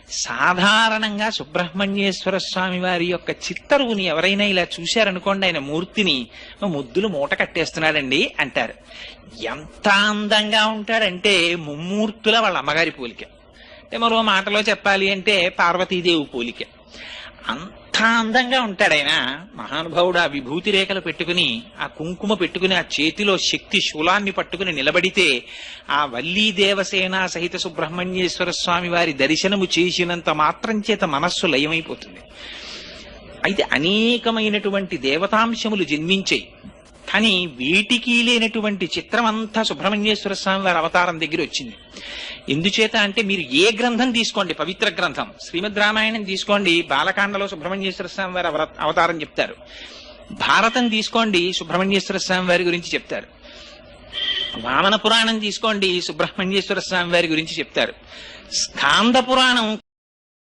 సాధారణంగా సుబ్రహ్మణ్యేశ్వర స్వామి వారి యొక్క చిత్తరువుని ఎవరైనా ఇలా చూశారనుకోండి, ఆయన మూర్తిని ముద్దులు మూట కట్టేస్తున్నాడండి అంటారు. ఎంత అందంగా ఉంటాడంటే ముమ్మూర్తుల వాళ్ళ అమ్మగారి పోలిక. అంటే మరో మాటలో చెప్పాలి అంటే పార్వతీదేవి పోలిక. అంత అందంగా ఉంటాడు ఆయన. మహానుభావుడు ఆ విభూతి రేఖలు పెట్టుకుని, ఆ కుంకుమ పెట్టుకుని, ఆ చేతిలో శక్తి శూలాన్ని పట్టుకుని నిలబడితే ఆ వల్లీ దేవసేన సహిత సుబ్రహ్మణ్యేశ్వర స్వామి వారి దర్శనము చేసినంత మాత్రం చేత మనస్సు లయమైపోతుంది. అయితే అనేకమైనటువంటి దేవతాంశములు జన్మించాయి. కానీ వీటికి లేనటువంటి చిత్రం అంతా సుబ్రహ్మణ్యేశ్వర స్వామి వారి అవతారం దగ్గర వచ్చింది. ఎందుచేత అంటే మీరు ఏ గ్రంథం తీసుకోండి, పవిత్ర గ్రంథం శ్రీమద్ రామాయణం తీసుకోండి, బాలకాండలో సుబ్రహ్మణ్యేశ్వర స్వామి వారి అవతారం చెప్తారు. భారతం తీసుకోండి, సుబ్రహ్మణ్యేశ్వర స్వామి వారి గురించి చెప్తారు. వామన పురాణం తీసుకోండి, సుబ్రహ్మణ్యేశ్వర స్వామి వారి గురించి చెప్తారు. స్కాంద పురాణం